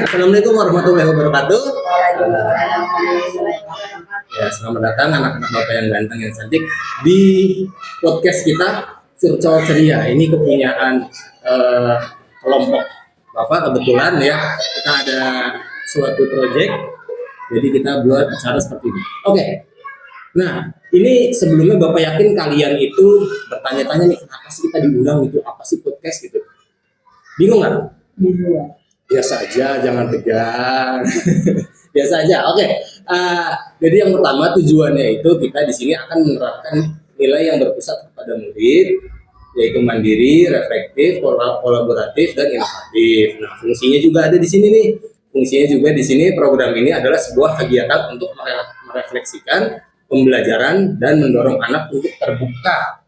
Assalamualaikum warahmatullahi wabarakatuh. Waalaikumsalam. Ya, selamat datang anak-anak Bapak yang ganteng yang cantik di podcast kita Curcol Ceria. Ini kepunyaan kelompok Bapak kebetulan ya. Kita ada suatu proyek, jadi kita buat acara seperti ini. Oke. Nah, ini sebelumnya Bapak yakin kalian itu bertanya-tanya nih, kenapa sih kita diundang gitu? Apa sih podcast gitu? Bingung nggak? Bingung. Biasa aja, jangan tegang. Biasa aja. Oke. Jadi yang pertama tujuannya itu kita di sini akan menerapkan nilai yang berpusat kepada murid, yaitu mandiri, reflektif, kolaboratif, dan inovatif. Nah, fungsinya juga ada di sini nih. Fungsinya juga di sini program ini adalah sebuah kegiatan untuk merefleksikan pembelajaran dan mendorong anak untuk terbuka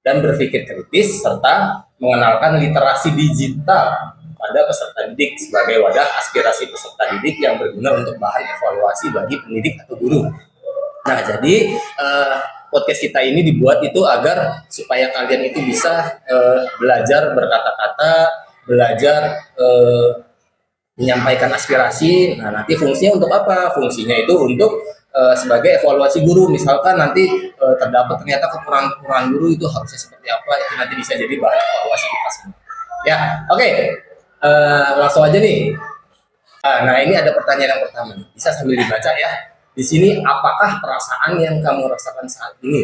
dan berpikir kritis serta mengenalkan literasi digital pada peserta didik sebagai wadah aspirasi peserta didik yang berguna untuk bahan evaluasi bagi pendidik atau guru. Nah, jadi podcast kita ini dibuat itu agar supaya kalian itu bisa belajar berkata-kata, belajar menyampaikan aspirasi. Nah, nanti fungsinya untuk apa? Fungsinya itu untuk sebagai evaluasi guru. Misalkan nanti terdapat ternyata kekurangan guru itu harusnya seperti apa, itu nanti bisa jadi bahan evaluasi kita semua. Ya, oke. Langsung aja nih. Nah, ini ada pertanyaan yang pertama. Bisa sambil dibaca ya. Di sini, apakah perasaan yang kamu rasakan saat ini?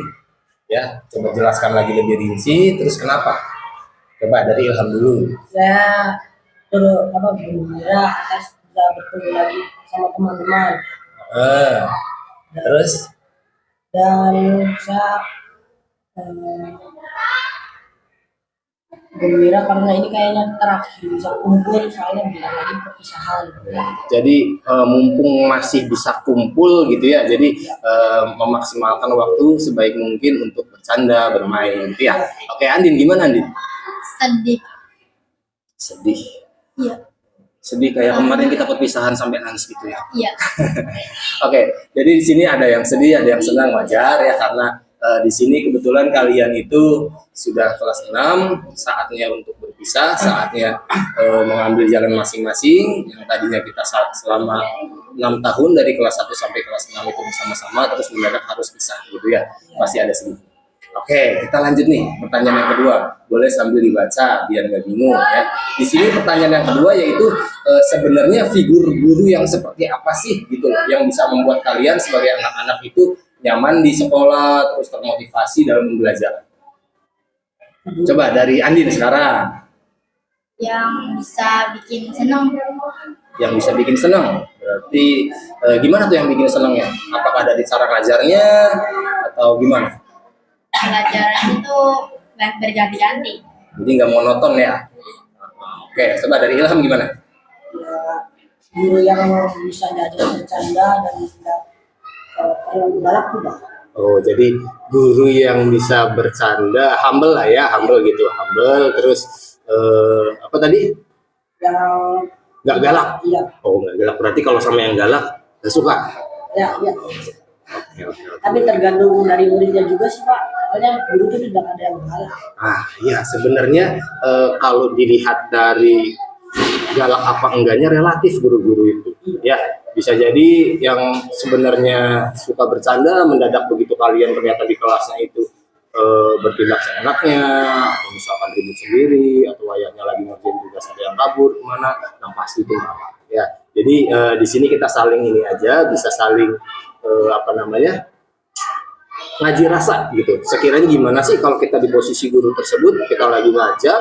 Ya, coba jelaskan lagi lebih rinci. Terus kenapa? Coba dari Ilham dulu. Saya gembira atas bisa bertemu lagi sama teman-teman. Terus? Dan saya gembira karena ini kayaknya terakhir bisa kumpul, soalnya bentar lagi perpisahan. Jadi mumpung masih bisa kumpul gitu ya, jadi memaksimalkan waktu sebaik mungkin untuk bercanda, bermain gitu ya. Oke, Andin, gimana Andin? Sedih. Sedih. Iya. Sedih kayak kemarin kita perpisahan sampai nangis gitu ya. Iya. Oke, jadi di sini ada yang sedih, ada yang senang, wajar ya, karena di sini kebetulan kalian itu sudah kelas 6, saatnya untuk berpisah, saatnya mengambil jalan masing-masing. Yang tadinya kita selama 6 tahun dari kelas 1 sampai kelas 6 itu bersama-sama, terus mendadak harus pisah gitu ya. Pasti ada sedih. Oke, kita lanjut nih. Pertanyaan yang kedua, boleh sambil dibaca biar nggak bingung ya. Di sini pertanyaan yang kedua yaitu sebenarnya figur guru yang seperti apa sih gitu loh, yang bisa membuat kalian sebagai anak-anak itu nyaman di sekolah, terus termotivasi dalam belajar. Coba dari Andin sekarang. Yang bisa bikin senang. Yang bisa bikin senang. Berarti gimana tuh yang bikin senangnya? Apakah dari cara ngajarnya atau gimana? Pelajaran itu berganti-ganti. Jadi nggak monoton ya. Oke, coba dari Ilham gimana? Ya, guru yang bisa diajak bercanda dan tidak terlalu galak juga. Oh, jadi guru yang bisa bercanda, humble lah ya, humble gitu, humble. Terus apa tadi? Yang Nggak galak. Iya. Oh, nggak galak. Berarti kalau sama yang galak nggak suka. Ya, ya. Oke. Tapi tergantung dari muridnya juga sih Pak. Soalnya guru itu tidak ada yang galak. Ya sebenarnya kalau dilihat dari galak apa enggaknya relatif guru-guru itu. Ya, bisa jadi yang sebenarnya suka bercanda mendadak begitu kalian ternyata di kelasnya itu bertindak seenaknya, atau misalkan ribut sendiri, atau ayahnya lagi ngerjain tugas ada yang kabur kemana, nah pasti itu marah. Ya, jadi di sini kita saling ini aja, bisa saling ngaji rasa gitu. Sekiranya gimana sih kalau kita di posisi guru tersebut, kita lagi ngajar,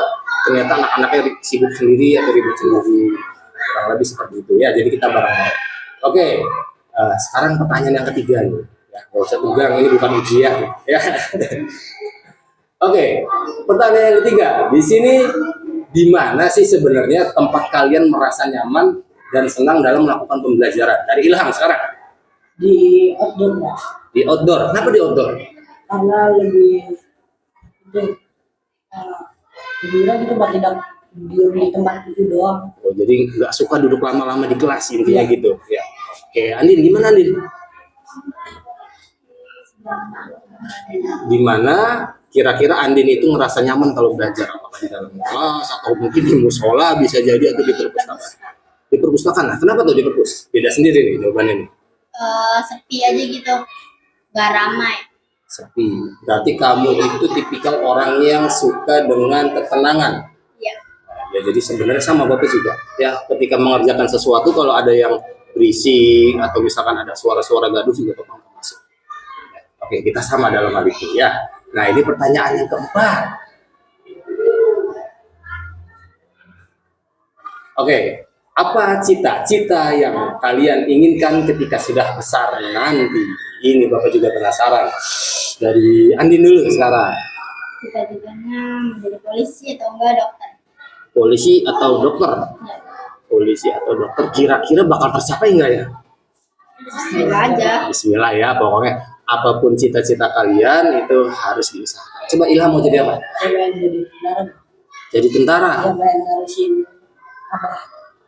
ternyata anak-anaknya sibuk sendiri atau ribut sendiri, kurang lebih seperti itu ya. Jadi kita bareng-bareng. Oke, sekarang pertanyaan yang ketiga nih. Ya, nggak usah tegang, ini bukan ujian. Ya. Oke, pertanyaan yang ketiga. Di sini di mana sih sebenarnya tempat kalian merasa nyaman dan senang dalam melakukan pembelajaran? Dari Ilham sekarang. Di outdoor Pak. Di outdoor. Kenapa di outdoor? Karena lebih gembira gitu Pak, tidak di tempat itu doang. Oh, jadi nggak suka duduk lama-lama di kelas intinya gitu. Ya. Oke, Andin gimana Andin? Gimana kira-kira Andin itu ngerasa nyaman kalau belajar? Apakah di dalam kelas atau mungkin di musola bisa jadi atau di perpustakaan? Di perpustakaan. Nah, kenapa tuh di perpus? Beda sendiri nih jawabannya nih. Sepi aja gitu, gak ramai. Sepi. Berarti kamu itu tipikal orang yang suka dengan ketenangan. Iya. Ya, jadi sebenarnya sama Bapak juga. Ya, ketika mengerjakan sesuatu kalau ada yang berisik atau misalkan ada suara-suara gaduh juga Bapak nggak masuk. Oke, kita sama dalam hal itu ya. Nah, ini pertanyaan yang keempat. Oke, apa cita-cita yang kalian inginkan ketika sudah besar nanti? Ini Bapak juga penasaran. Dari Andin dulu sekarang. Cita-citanya menjadi polisi atau enggak dokter. Polisi atau dokter? Ya, Polisi atau dokter kira-kira bakal tercapai nggak ya? bismillah aja. Bismillah ya, pokoknya apapun cita-cita kalian itu harus diusahakan. Coba Ilham mau jadi apa? Saya pengen jadi tentara. Jadi tentara. Saya pengen ngarusin apa?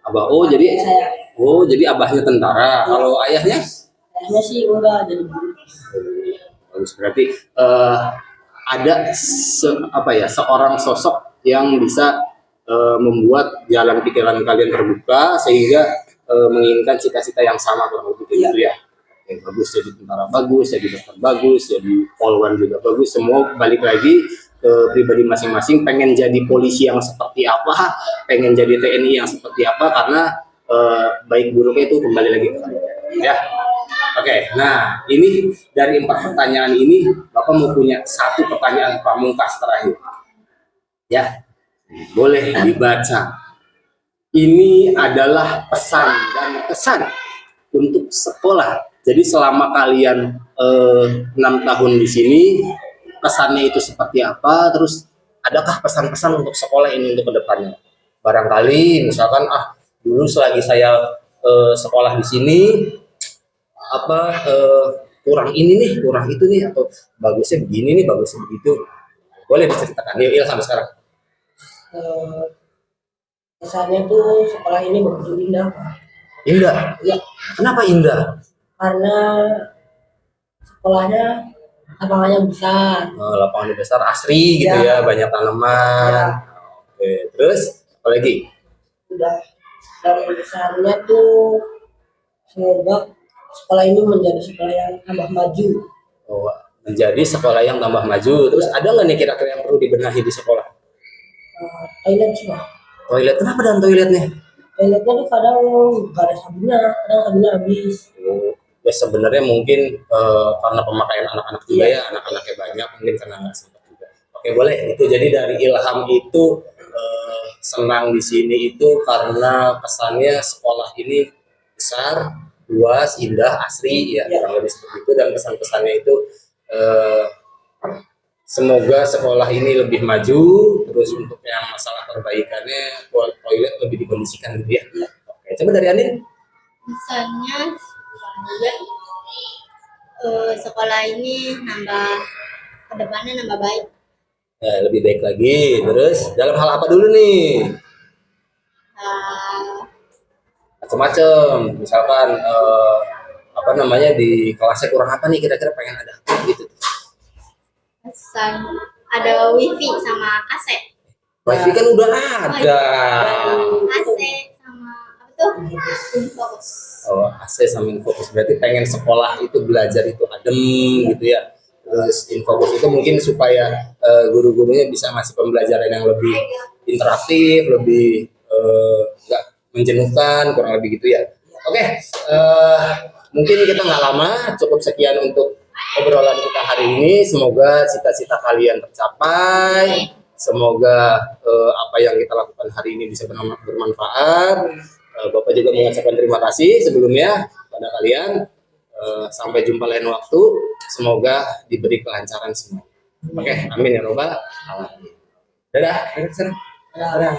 Abah, Saya jadi abahnya tentara. Kalau ayahnya? kayaknya sih enggak jadi guru. Bagus, berarti ada seorang sosok yang bisa membuat jalan pikiran kalian terbuka sehingga menginginkan cita-cita yang sama kurang lebih Iya. gitu ya. Oke, bagus, jadi tentara bagus, jadi dokter bagus, jadi polwan juga bagus. Semua balik lagi ke pribadi masing-masing. Pengen jadi polisi yang seperti apa, pengen jadi TNI yang seperti apa, karena baik buruknya itu kembali lagi ke kalian. Ya. Oke, nah ini dari 4 pertanyaan ini Bapak mau punya 1 pertanyaan pamungkas terakhir. Ya, boleh dibaca. Ini adalah pesan dan kesan untuk sekolah. Jadi selama kalian 6 tahun di sini, pesannya itu seperti apa? Terus adakah pesan-pesan untuk sekolah ini untuk kedepannya? Barangkali misalkan dulu selagi saya sekolah di sini kurang ini nih, kurang itu nih, atau bagusnya begini nih, bagusnya begitu. Boleh diceritakan. Yuk Ilham sekarang. Kesannya tuh sekolah ini begitu indah, Pak. Indah. Ya, Kenapa indah? karena sekolahnya lapangannya besar. Lapangan besar, asri gitu ya, banyak tanaman. Oke, terus apa lagi? Udah dan besarnya tuh semoga sekolah ini menjadi sekolah yang tambah maju. Oh, menjadi sekolah yang tambah maju. Terus ada nggak nih kira-kira yang perlu dibenahi di sekolah? Toilet sih, Pak. Toilet, kenapa dan toiletnya? Toiletnya tuh kadang nggak ada sabunnya, kadang sabunnya habis. Ya sebenarnya mungkin karena pemakaian anak-anak juga ya, anak-anaknya banyak, mungkin karena nggak sempat juga. Oke, boleh. Itu jadi dari Ilham itu senang di sini itu karena kesannya sekolah ini besar, luas, indah, asri, ya kurang lebih seperti itu. Dan pesan-pesannya itu semoga sekolah ini lebih maju. Terus untuk yang masalah perbaikannya, toilet lebih dikondisikan gitu ya. Oke, coba dari Anin. Misalnya sekolah ini kedepannya nambah baik. Lebih baik lagi. Terus dalam hal apa dulu nih? Macam-macam. Misalkan di kelasnya kurang apa nih, kira-kira pengen ada apa gitu. Pesan ada wifi sama AC. Wifi kan udah ada. AC sama apa tuh? Infocus. Oh, AC sama Infocus, berarti pengen sekolah itu belajar itu adem gitu ya. Terus Infocus itu mungkin supaya guru-gurunya bisa ngasih pembelajaran yang lebih interaktif, lebih nggak menjenuhkan, kurang lebih gitu ya. Oke, mungkin kita nggak lama, cukup sekian untuk obrolan kita hari ini. Semoga cita-cita kalian tercapai. Semoga apa yang kita lakukan hari ini bisa bermanfaat. Bapak juga mengucapkan terima kasih sebelumnya pada kalian. Sampai jumpa lain waktu. Semoga diberi kelancaran semua. Oke, amin ya robbal alamin. Dadah, dadah.